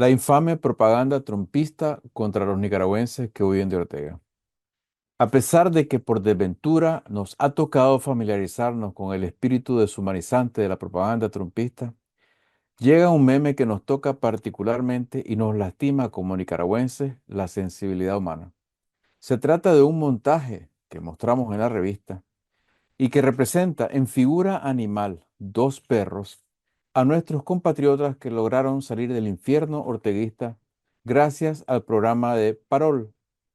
La infame propaganda trumpista contra los nicaragüenses que huyen de Ortega. A pesar de que por desventura nos ha tocado familiarizarnos con el espíritu deshumanizante de la propaganda trumpista, llega un meme que nos toca particularmente y nos lastima como nicaragüenses la sensibilidad humana. Se trata de un montaje que mostramos en la revista y que representa en figura animal dos perros a nuestros compatriotas que lograron salir del infierno orteguista gracias al programa de Parol,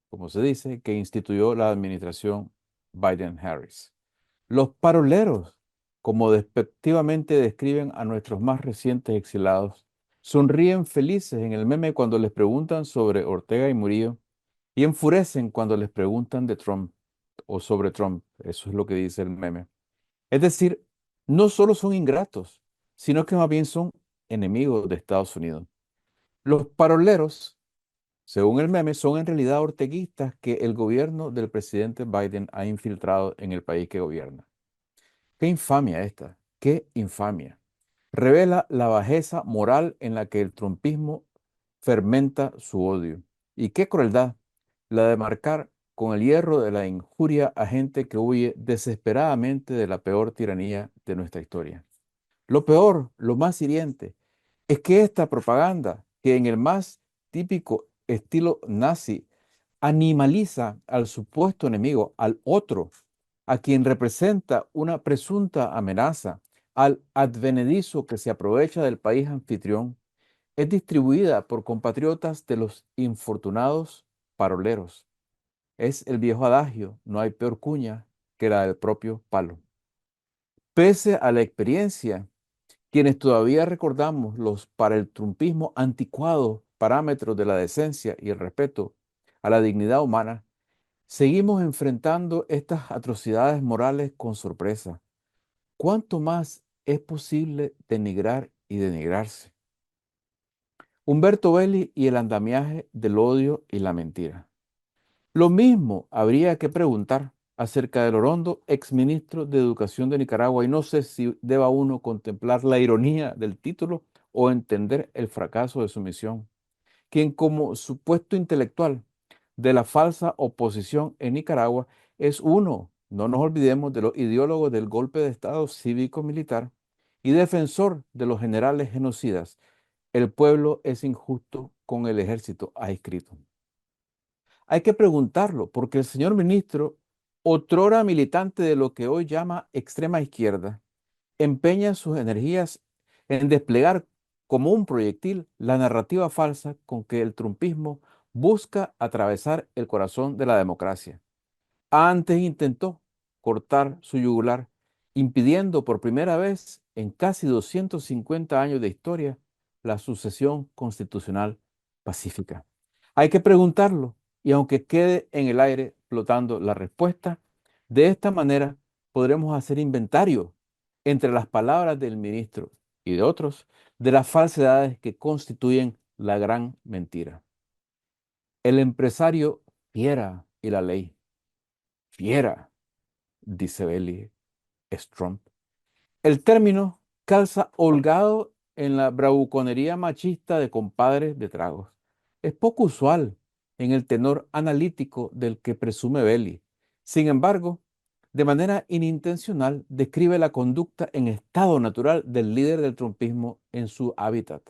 como se dice, que instituyó la administración Biden-Harris. Los paroleros, como despectivamente describen a nuestros más recientes exilados, sonríen felices en el meme cuando les preguntan sobre Ortega y Murillo y enfurecen cuando les preguntan de Trump o sobre Trump. Eso es lo que dice el meme. Es decir, no solo son ingratos, sino que más bien son enemigos de Estados Unidos. Los paroleros, según el meme, son en realidad orteguistas que el gobierno del presidente Biden ha infiltrado en el país que gobierna. Qué infamia esta, qué infamia. Revela la bajeza moral en la que el trumpismo fermenta su odio. Y qué crueldad la de marcar con el hierro de la injuria a gente que huye desesperadamente de la peor tiranía de nuestra historia. Lo peor, lo más hiriente, es que esta propaganda, que en el más típico estilo nazi, animaliza al supuesto enemigo, al otro, a quien representa una presunta amenaza, al advenedizo que se aprovecha del país anfitrión, es distribuida por compatriotas de los infortunados paroleros. Es el viejo adagio, no hay peor cuña que la del propio palo. Pese a la experiencia, quienes todavía recordamos los para el trumpismo anticuados parámetros de la decencia y el respeto a la dignidad humana, seguimos enfrentando estas atrocidades morales con sorpresa. ¿Cuánto más es posible denigrar y denigrarse? Humberto Belli y el andamiaje del odio y la mentira. Lo mismo habría que preguntar acerca del orondo exministro de Educación de Nicaragua y no sé si deba uno contemplar la ironía del título o entender el fracaso de su misión, quien como supuesto intelectual de la falsa oposición en Nicaragua es uno, no nos olvidemos, de los ideólogos del golpe de Estado cívico-militar y defensor de los generales genocidas. El pueblo es injusto con el ejército, ha escrito. Hay que preguntarlo, porque el señor ministro, otrora militante de lo que hoy llama extrema izquierda, empeña sus energías en desplegar como un proyectil la narrativa falsa con que el trumpismo busca atravesar el corazón de la democracia. Antes intentó cortar su yugular, impidiendo por primera vez en casi 250 años de historia la sucesión constitucional pacífica. Hay que preguntarlo y aunque quede en el aire flotando la respuesta, de esta manera podremos hacer inventario entre las palabras del ministro y de otros de las falsedades que constituyen la gran mentira. El empresario fiera y la ley fiera, dice Belly Strump. El término calza holgado en la bravuconería machista de compadres de tragos. Es poco usual en el tenor analítico del que presume Belli. Sin embargo, de manera inintencional describe la conducta en estado natural del líder del trumpismo en su hábitat.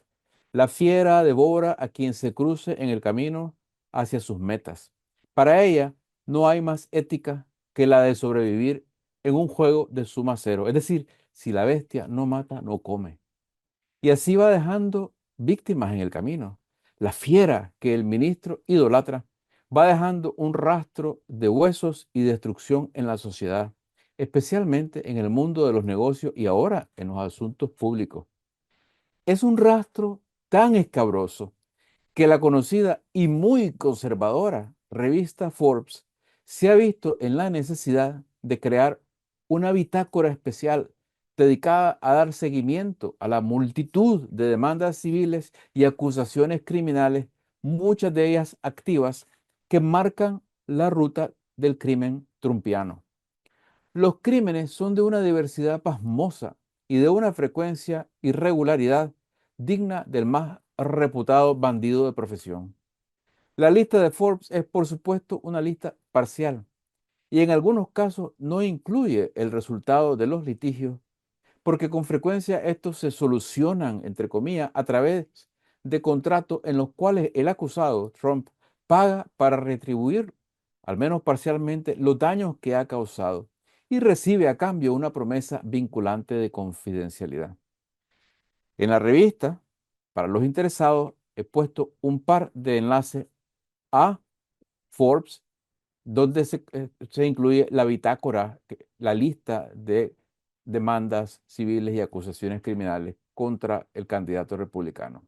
La fiera devora a quien se cruce en el camino hacia sus metas. Para ella, no hay más ética que la de sobrevivir en un juego de suma cero. Es decir, si la bestia no mata, no come. Y así va dejando víctimas en el camino. La fiera que el ministro idolatra va dejando un rastro de huesos y destrucción en la sociedad, especialmente en el mundo de los negocios y ahora en los asuntos públicos. Es un rastro tan escabroso que la conocida y muy conservadora revista Forbes se ha visto en la necesidad de crear una bitácora especial dedicada a dar seguimiento a la multitud de demandas civiles y acusaciones criminales, muchas de ellas activas, que marcan la ruta del crimen trumpiano. Los crímenes son de una diversidad pasmosa y de una frecuencia y regularidad digna del más reputado bandido de profesión. La lista de Forbes es, por supuesto, una lista parcial y en algunos casos no incluye el resultado de los litigios, porque con frecuencia estos se solucionan, entre comillas, a través de contratos en los cuales el acusado, Trump, paga para retribuir, al menos parcialmente, los daños que ha causado y recibe a cambio una promesa vinculante de confidencialidad. En la revista, para los interesados, he puesto un par de enlaces a Forbes, donde se incluye la bitácora, la lista de demandas civiles y acusaciones criminales contra el candidato republicano.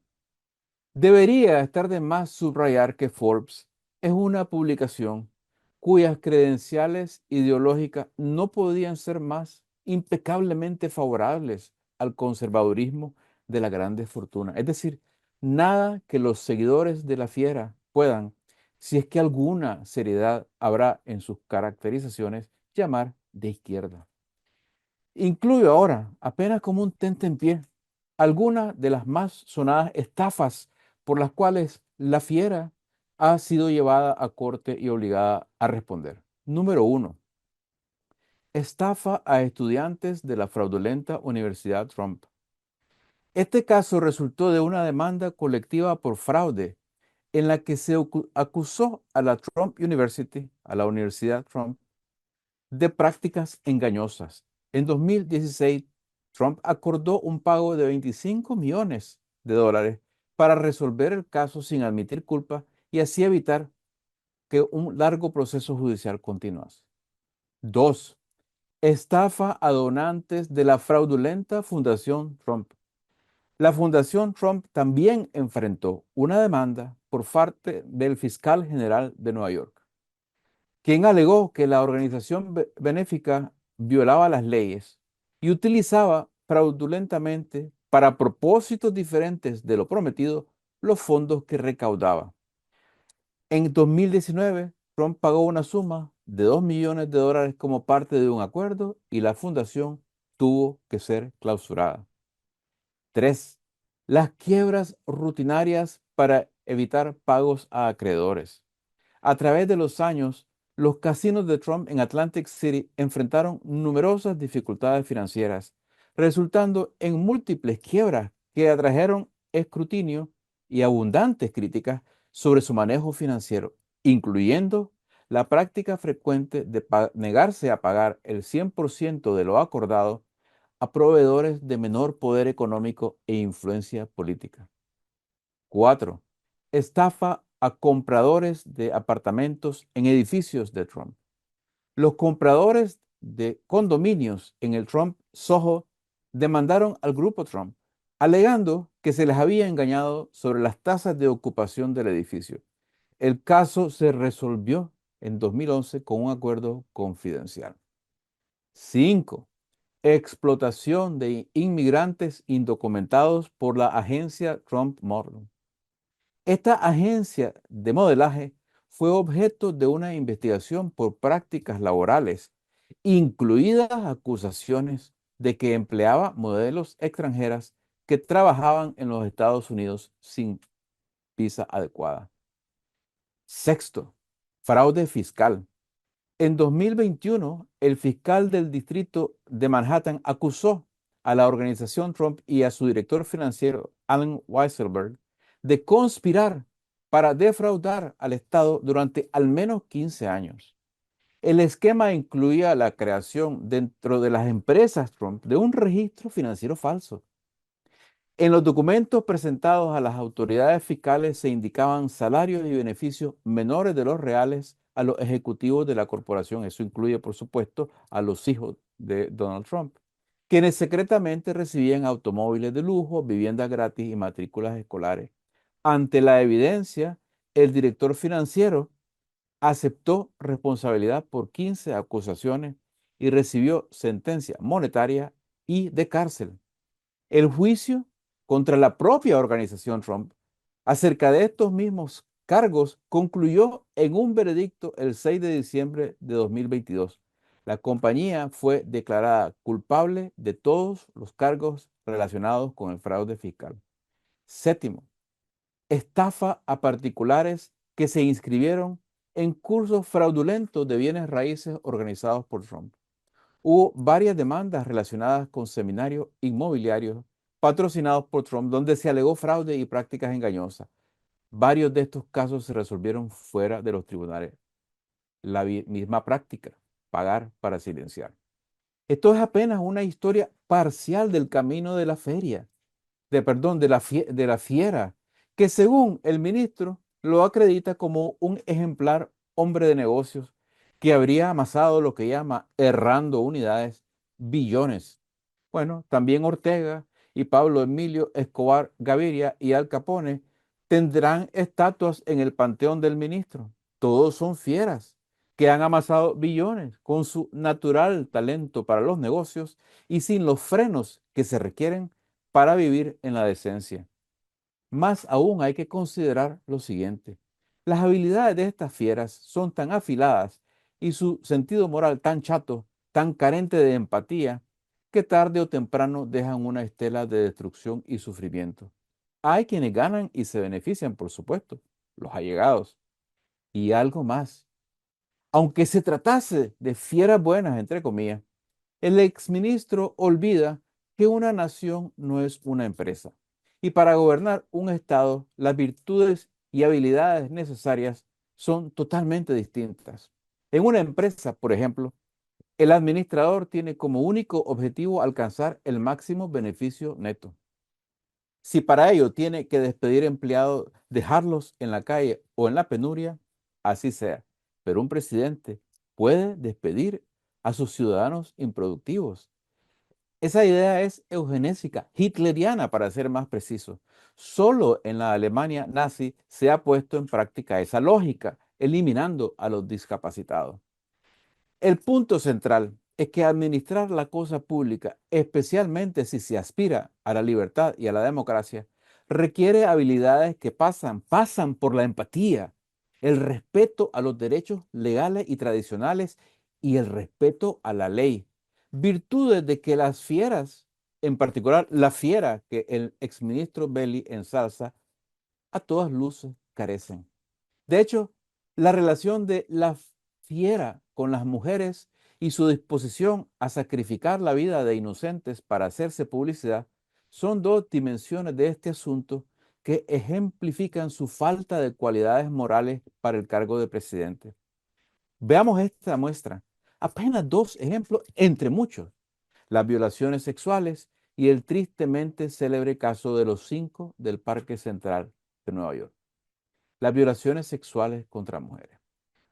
Debería estar de más subrayar que Forbes es una publicación cuyas credenciales ideológicas no podían ser más impecablemente favorables al conservadurismo de las grandes fortunas. Es decir, nada que los seguidores de la fiera puedan, si es que alguna seriedad habrá en sus caracterizaciones, llamar de izquierda. Incluyo ahora, apenas como un tentempié, algunas de las más sonadas estafas por las cuales la fiera ha sido llevada a corte y obligada a responder. Número uno, estafa a estudiantes de la fraudulenta Universidad Trump. Este caso resultó de una demanda colectiva por fraude en la que se acusó a la Trump University, a la Universidad Trump, de prácticas engañosas. En 2016, Trump acordó un pago de 25 millones de dólares para resolver el caso sin admitir culpa y así evitar que un largo proceso judicial continuase. Dos, estafa a donantes de la fraudulenta Fundación Trump. La Fundación Trump también enfrentó una demanda por parte del fiscal general de Nueva York, quien alegó que la organización benéfica violaba las leyes y utilizaba fraudulentamente para propósitos diferentes de lo prometido los fondos que recaudaba. En 2019, Trump pagó una suma de 2 millones de dólares como parte de un acuerdo y la fundación tuvo que ser clausurada. 3. Las quiebras rutinarias para evitar pagos a acreedores. A través de los años, los casinos de Trump en Atlantic City enfrentaron numerosas dificultades financieras, resultando en múltiples quiebras que atrajeron escrutinio y abundantes críticas sobre su manejo financiero, incluyendo la práctica frecuente de negarse a pagar el 100% de lo acordado a proveedores de menor poder económico e influencia política. 4. Estafa a compradores de apartamentos en edificios de Trump. Los compradores de condominios en el Trump Soho demandaron al grupo Trump, alegando que se les había engañado sobre las tasas de ocupación del edificio. El caso se resolvió en 2011 con un acuerdo confidencial. 5. Explotación de inmigrantes indocumentados por la agencia Trump Model. Esta agencia de modelaje fue objeto de una investigación por prácticas laborales, incluidas acusaciones de que empleaba modelos extranjeras que trabajaban en los Estados Unidos sin visa adecuada. Sexto, fraude fiscal. En 2021, el fiscal del distrito de Manhattan acusó a la organización Trump y a su director financiero, Alan Weisselberg, de conspirar para defraudar al Estado durante al menos 15 años. El esquema incluía la creación dentro de las empresas Trump de un registro financiero falso. En los documentos presentados a las autoridades fiscales se indicaban salarios y beneficios menores de los reales a los ejecutivos de la corporación. Eso incluye, por supuesto, a los hijos de Donald Trump, quienes secretamente recibían automóviles de lujo, viviendas gratis y matrículas escolares. Ante la evidencia, el director financiero aceptó responsabilidad por 15 acusaciones y recibió sentencia monetaria y de cárcel. El juicio contra la propia organización Trump acerca de estos mismos cargos concluyó en un veredicto el 6 de diciembre de 2022. La compañía fue declarada culpable de todos los cargos relacionados con el fraude fiscal. Séptimo, estafa a particulares que se inscribieron en cursos fraudulentos de bienes raíces organizados por Trump. Hubo varias demandas relacionadas con seminarios inmobiliarios patrocinados por Trump, donde se alegó fraude y prácticas engañosas. Varios de estos casos se resolvieron fuera de los tribunales. La misma práctica, pagar para silenciar. Esto es apenas una historia parcial del camino de la feria, perdón, de la fiera, que según el ministro lo acredita como un ejemplar hombre de negocios que habría amasado lo que llama errando unidades, billones. Bueno, también Ortega y Pablo Emilio Escobar Gaviria y Al Capone tendrán estatuas en el panteón del ministro. Todos son fieras que han amasado billones con su natural talento para los negocios y sin los frenos que se requieren para vivir en la decencia. Más aún hay que considerar lo siguiente. Las habilidades de estas fieras son tan afiladas y su sentido moral tan chato, tan carente de empatía, que tarde o temprano dejan una estela de destrucción y sufrimiento. Hay quienes ganan y se benefician, por supuesto, los allegados. Y algo más. Aunque se tratase de fieras buenas, entre comillas, el exministro olvida que una nación no es una empresa. Y para gobernar un Estado, las virtudes y habilidades necesarias son totalmente distintas. En una empresa, por ejemplo, el administrador tiene como único objetivo alcanzar el máximo beneficio neto. Si para ello tiene que despedir empleados, dejarlos en la calle o en la penuria, así sea. Pero un presidente puede despedir a sus ciudadanos improductivos. Esa idea es eugenésica, hitleriana para ser más preciso. Solo en la Alemania nazi se ha puesto en práctica esa lógica, eliminando a los discapacitados. El punto central es que administrar la cosa pública, especialmente si se aspira a la libertad y a la democracia, requiere habilidades que pasan por la empatía, el respeto a los derechos legales y tradicionales y el respeto a la ley. Virtudes de que las fieras, en particular la fiera que el exministro Belli ensalza, a todas luces carecen. De hecho, la relación de la fiera con las mujeres y su disposición a sacrificar la vida de inocentes para hacerse publicidad son dos dimensiones de este asunto que ejemplifican su falta de cualidades morales para el cargo de presidente. Veamos esta muestra. Apenas dos ejemplos entre muchos. Las violaciones sexuales y el tristemente célebre caso de los 5 del Parque Central de Nueva York. Las violaciones sexuales contra mujeres.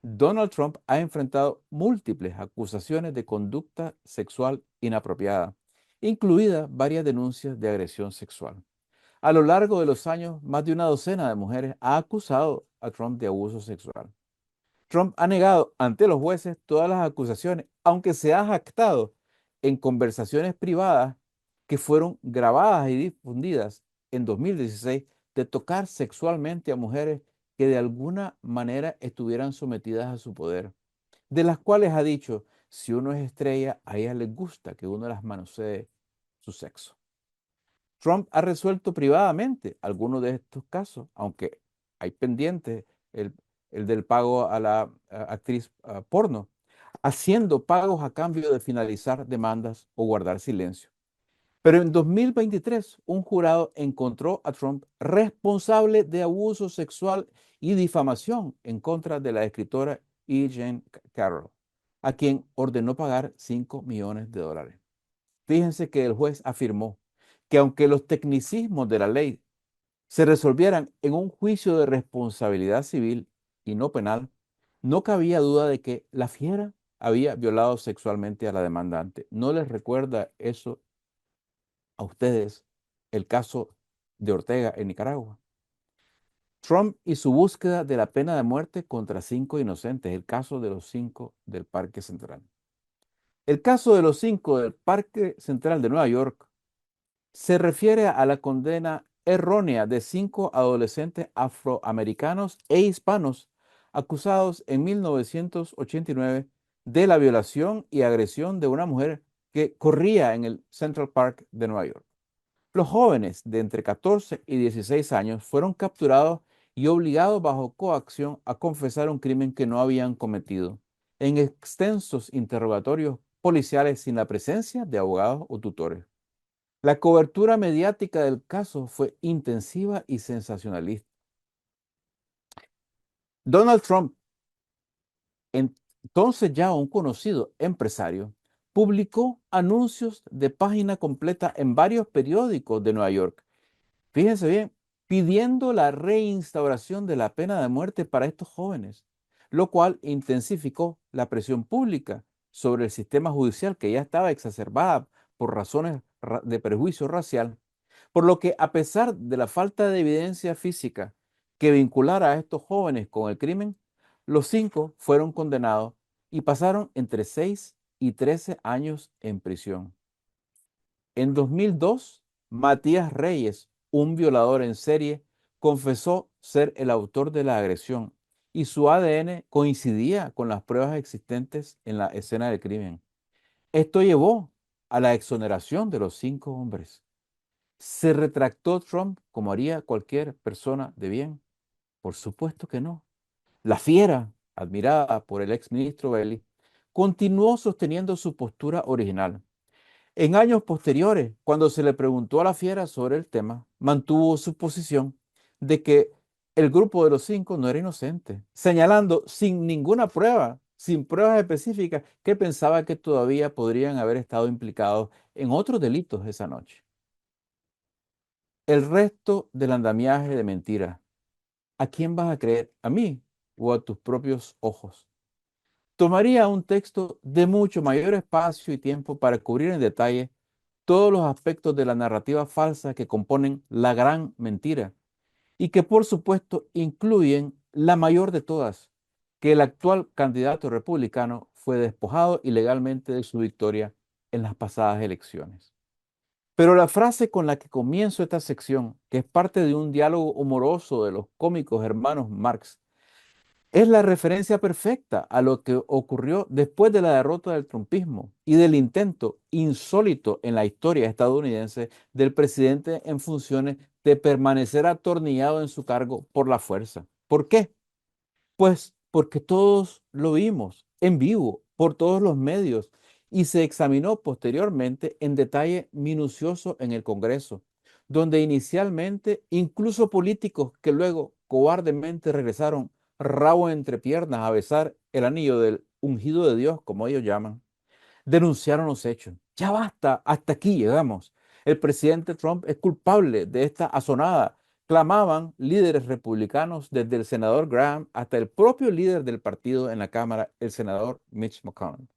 Donald Trump ha enfrentado múltiples acusaciones de conducta sexual inapropiada, incluidas varias denuncias de agresión sexual. A lo largo de los años, más de una docena de mujeres ha acusado a Trump de abuso sexual. Trump ha negado ante los jueces todas las acusaciones, aunque se ha jactado en conversaciones privadas que fueron grabadas y difundidas en 2016 de tocar sexualmente a mujeres que de alguna manera estuvieran sometidas a su poder, de las cuales ha dicho, si uno es estrella, a ellas les gusta que uno las manosee su sexo. Trump ha resuelto privadamente algunos de estos casos, aunque hay pendientes el, el del pago a la actriz porno, haciendo pagos a cambio de finalizar demandas o guardar silencio. Pero en 2023, un jurado encontró a Trump responsable de abuso sexual y difamación en contra de la escritora E. Jean Carroll, a quien ordenó pagar $5 millones. Fíjense que el juez afirmó que aunque los tecnicismos de la ley se resolvieran en un juicio de responsabilidad civil y no penal, no cabía duda de que la fiera había violado sexualmente a la demandante. ¿No les recuerda eso a ustedes el caso de Ortega en Nicaragua? Trump y su búsqueda de la pena de muerte contra 5 inocentes, el caso de los 5 del Parque Central. El caso de los 5 del Parque Central de Nueva York se refiere a la condena errónea de 5 adolescentes afroamericanos e hispanos acusados en 1989 de la violación y agresión de una mujer que corría en el Central Park de Nueva York. Los jóvenes de entre 14 y 16 años fueron capturados y obligados bajo coacción a confesar un crimen que no habían cometido, en extensos interrogatorios policiales sin la presencia de abogados o tutores. La cobertura mediática del caso fue intensiva y sensacionalista. Donald Trump, entonces ya un conocido empresario, publicó anuncios de página completa en varios periódicos de Nueva York. Fíjense bien, pidiendo la reinstauración de la pena de muerte para estos jóvenes, lo cual intensificó la presión pública sobre el sistema judicial que ya estaba exacerbada por razones de prejuicio racial, por lo que a pesar de la falta de evidencia física que vinculara a estos jóvenes con el crimen, los 5 fueron condenados y pasaron entre 6 y 13 años en prisión. En 2002, Matías Reyes, un violador en serie, confesó ser el autor de la agresión y su ADN coincidía con las pruebas existentes en la escena del crimen. Esto llevó a la exoneración de los 5 hombres. ¿Se retractó Trump como haría cualquier persona de bien? Por supuesto que no. La fiera, admirada por el exministro Belli, continuó sosteniendo su postura original. En años posteriores, cuando se le preguntó a la fiera sobre el tema, mantuvo su posición de que el grupo de los 5 no era inocente, señalando sin ninguna prueba, sin pruebas específicas, que pensaba que todavía podrían haber estado implicados en otros delitos esa noche. El resto del andamiaje de mentiras. ¿A quién vas a creer? ¿A mí o a tus propios ojos? Tomaría un texto de mucho mayor espacio y tiempo para cubrir en detalle todos los aspectos de la narrativa falsa que componen la gran mentira y que por supuesto incluyen la mayor de todas, que el actual candidato republicano fue despojado ilegalmente de su victoria en las pasadas elecciones. Pero la frase con la que comienzo esta sección, que es parte de un diálogo humoroso de los cómicos hermanos Marx, es la referencia perfecta a lo que ocurrió después de la derrota del trumpismo y del intento insólito en la historia estadounidense del presidente en funciones de permanecer atornillado en su cargo por la fuerza. ¿Por qué? Pues porque todos lo vimos en vivo por todos los medios y se examinó posteriormente en detalle minucioso en el Congreso, donde inicialmente incluso políticos que luego cobardemente regresaron rabo entre piernas a besar el anillo del ungido de Dios, como ellos llaman, denunciaron los hechos. Ya basta, hasta aquí llegamos. El presidente Trump es culpable de esta asonada. Clamaban líderes republicanos desde el senador Graham hasta el propio líder del partido en la Cámara, el senador Mitch McConnell.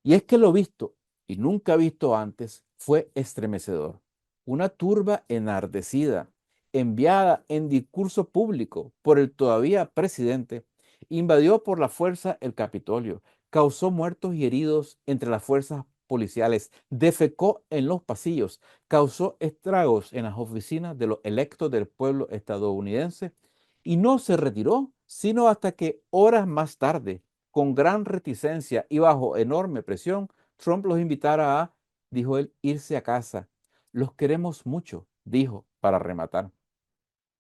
Y es que lo visto y nunca visto antes fue estremecedor. Una turba enardecida, enviada en discurso público por el todavía presidente, invadió por la fuerza el Capitolio, causó muertos y heridos entre las fuerzas policiales, defecó en los pasillos, causó estragos en las oficinas de los electos del pueblo estadounidense y no se retiró sino hasta que horas más tarde, con gran reticencia y bajo enorme presión, Trump los invitara a, dijo él, irse a casa. Los queremos mucho, dijo, para rematar.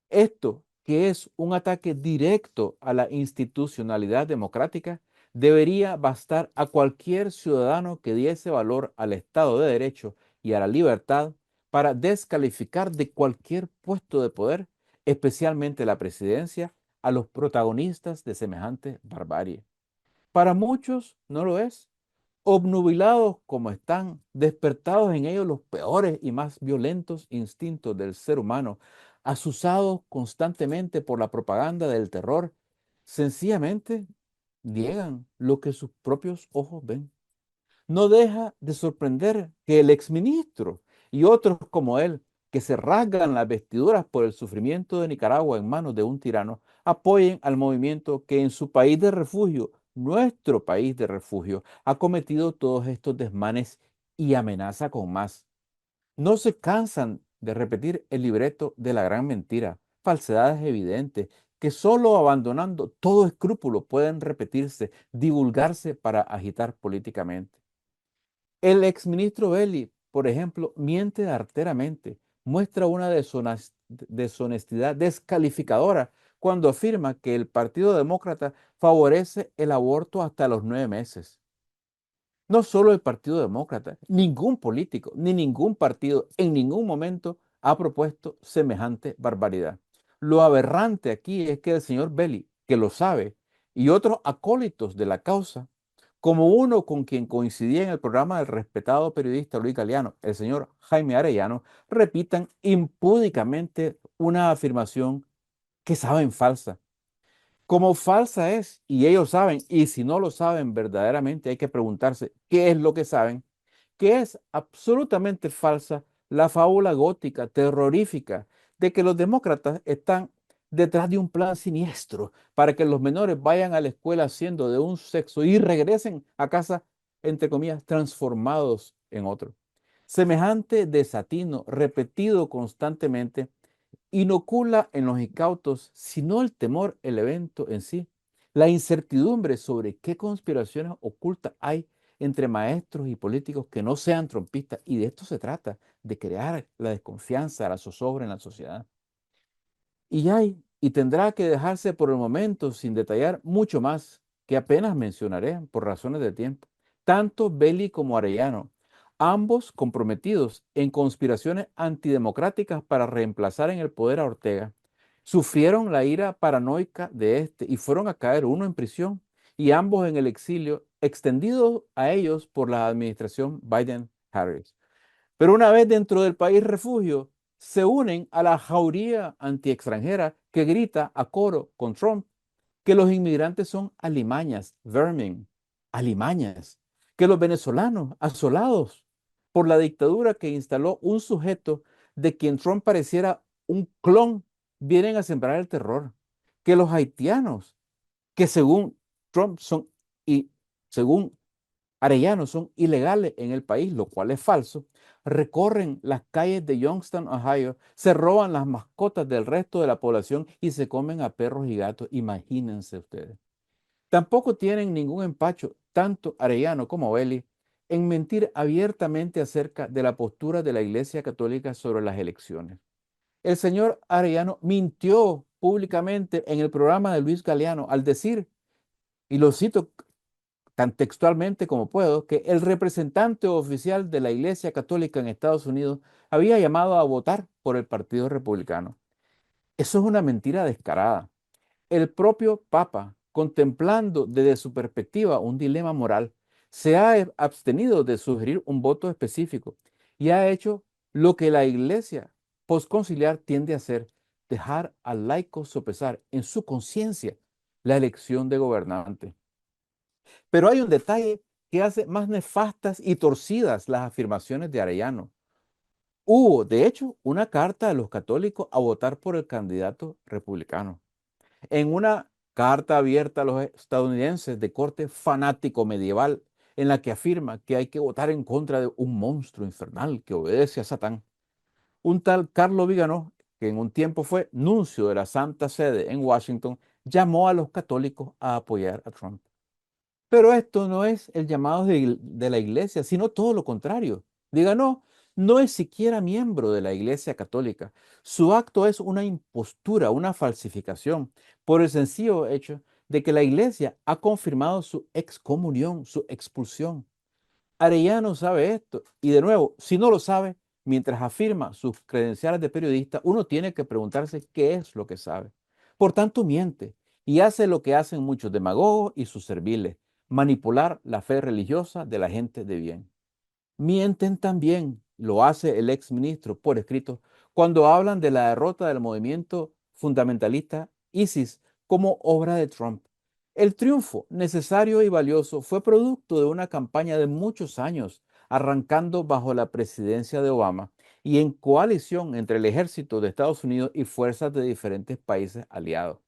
Esto, que es un ataque directo a la institucionalidad democrática, debería bastar a cualquier ciudadano que diese valor al Estado de Derecho y a la libertad para descalificar de cualquier puesto de poder, especialmente la presidencia, a los protagonistas de semejante barbarie. Para muchos no lo es. Obnubilados como están, despertados en ellos los peores y más violentos instintos del ser humano, asusados constantemente por la propaganda del terror, sencillamente niegan lo que sus propios ojos ven. No deja de sorprender que el exministro y otros como él, que se rasgan las vestiduras por el sufrimiento de Nicaragua en manos de un tirano, apoyen al movimiento que en su país de refugio, nuestro país de refugio, ha cometido todos estos desmanes y amenaza con más. No se cansan de repetir el libreto de la gran mentira, falsedades evidentes que solo abandonando todo escrúpulo pueden repetirse, divulgarse para agitar políticamente. El exministro Belli por ejemplo, miente arteramente, muestra una deshonestidad descalificadora cuando afirma que el Partido Demócrata favorece el aborto hasta los 9 meses. No solo el Partido Demócrata, ningún político ni ningún partido en ningún momento ha propuesto semejante barbaridad. Lo aberrante aquí es que el señor Belli, que lo sabe, y otros acólitos de la causa, como uno con quien coincidía en el programa del respetado periodista Luis Galeano, el señor Jaime Arellano, repitan impúdicamente una afirmación que saben falsa. Como falsa es, y ellos saben, y si no lo saben verdaderamente hay que preguntarse qué es lo que saben, que es absolutamente falsa la fábula gótica, terrorífica, de que los demócratas están detrás de un plan siniestro para que los menores vayan a la escuela siendo de un sexo y regresen a casa, entre comillas, transformados en otro. Semejante desatino repetido constantemente inocula en los incautos, sino el temor, el evento en sí, la incertidumbre sobre qué conspiraciones ocultas hay entre maestros y políticos que no sean trompistas. Y de esto se trata, de crear la desconfianza, la zozobra en la sociedad. Y tendrá que dejarse por el momento sin detallar mucho más, que apenas mencionaré por razones de tiempo. Tanto Belli como Arellano, ambos comprometidos en conspiraciones antidemocráticas para reemplazar en el poder a Ortega, sufrieron la ira paranoica de este y fueron a caer uno en prisión y ambos en el exilio, extendido a ellos por la administración Biden-Harris. Pero una vez dentro del país refugio, se unen a la jauría antiextranjera que grita a coro con Trump que los inmigrantes son alimañas, vermin, alimañas, que los venezolanos asolados por la dictadura que instaló un sujeto de quien Trump pareciera un clon, vienen a sembrar el terror, que los haitianos, que según Trump son y según arellanos son ilegales en el país, lo cual es falso, recorren las calles de Youngstown, Ohio, se roban las mascotas del resto de la población y se comen a perros y gatos. Imagínense ustedes. Tampoco tienen ningún empacho, tanto Arellano como Belli, en mentir abiertamente acerca de la postura de la Iglesia Católica sobre las elecciones. El señor Arellano mintió públicamente en el programa de Luis Galeano al decir, y lo cito tan textualmente como puedo, que el representante oficial de la Iglesia Católica en Estados Unidos había llamado a votar por el Partido Republicano. Eso es una mentira descarada. El propio Papa, contemplando desde su perspectiva un dilema moral, se ha abstenido de sugerir un voto específico y ha hecho lo que la Iglesia postconciliar tiende a hacer, dejar al laico sopesar en su conciencia la elección de gobernante. Pero hay un detalle que hace más nefastas y torcidas las afirmaciones de Arellano. Hubo, de hecho, una carta a los católicos a votar por el candidato republicano. En una carta abierta a los estadounidenses de corte fanático medieval, en la que afirma que hay que votar en contra de un monstruo infernal que obedece a Satán. Un tal Carlo Vigano, que en un tiempo fue nuncio de la Santa Sede en Washington, llamó a los católicos a apoyar a Trump. Pero esto no es el llamado de la iglesia, sino todo lo contrario. Diga, no, no es siquiera miembro de la iglesia católica. Su acto es una impostura, una falsificación, por el sencillo hecho de que la iglesia ha confirmado su excomunión, su expulsión. Arellano sabe esto. Y de nuevo, si no lo sabe, mientras afirma sus credenciales de periodista, uno tiene que preguntarse qué es lo que sabe. Por tanto, miente y hace lo que hacen muchos demagogos y sus serviles, manipular la fe religiosa de la gente de bien. Mienten también, lo hace el ex ministro por escrito, cuando hablan de la derrota del movimiento fundamentalista ISIS como obra de Trump. El triunfo necesario y valioso fue producto de una campaña de muchos años, arrancando bajo la presidencia de Obama y en coalición entre el ejército de Estados Unidos y fuerzas de diferentes países aliados.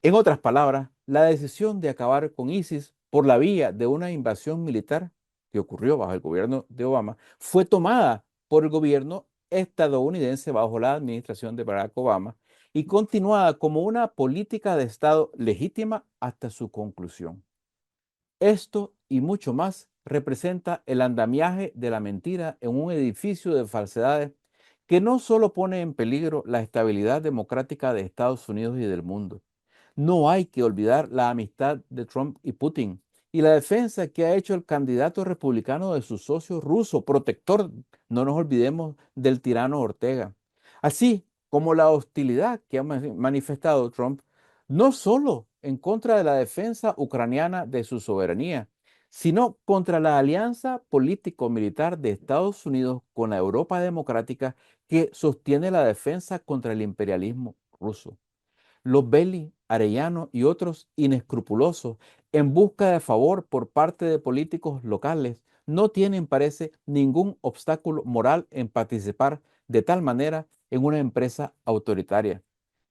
En otras palabras, la decisión de acabar con ISIS por la vía de una invasión militar que ocurrió bajo el gobierno de Obama fue tomada por el gobierno estadounidense bajo la administración de Barack Obama y continuada como una política de Estado legítima hasta su conclusión. Esto y mucho más representa el andamiaje de la mentira en un edificio de falsedades que no solo pone en peligro la estabilidad democrática de Estados Unidos y del mundo. No hay que olvidar la amistad de Trump y Putin y la defensa que ha hecho el candidato republicano de su socio ruso, protector, no nos olvidemos del tirano Ortega. Así como la hostilidad que ha manifestado Trump, no solo en contra de la defensa ucraniana de su soberanía, sino contra la alianza político-militar de Estados Unidos con la Europa democrática que sostiene la defensa contra el imperialismo ruso. Los Belli, Arellano y otros inescrupulosos en busca de favor por parte de políticos locales no tienen, parece, ningún obstáculo moral en participar de tal manera en una empresa autoritaria.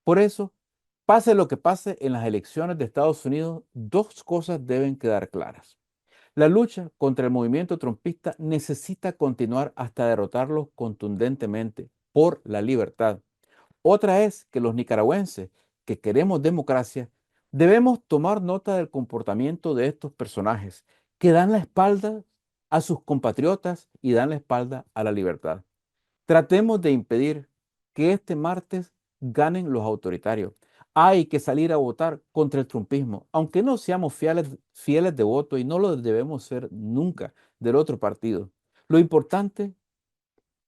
Por eso, pase lo que pase en las elecciones de Estados Unidos, dos cosas deben quedar claras. La lucha contra el movimiento trumpista necesita continuar hasta derrotarlo contundentemente por la libertad. Otra es que los nicaragüenses que queremos democracia debemos tomar nota del comportamiento de estos personajes que dan la espalda a sus compatriotas y dan la espalda a la libertad. Tratemos de impedir que este martes ganen los autoritarios. Hay que salir a votar contra el trumpismo, aunque no seamos fieles de voto y no lo debemos ser nunca del otro partido. Lo importante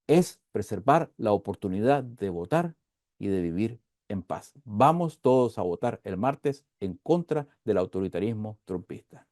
es preservar la oportunidad de votar y de vivir en paz. Vamos todos a votar el martes en contra del autoritarismo trumpista.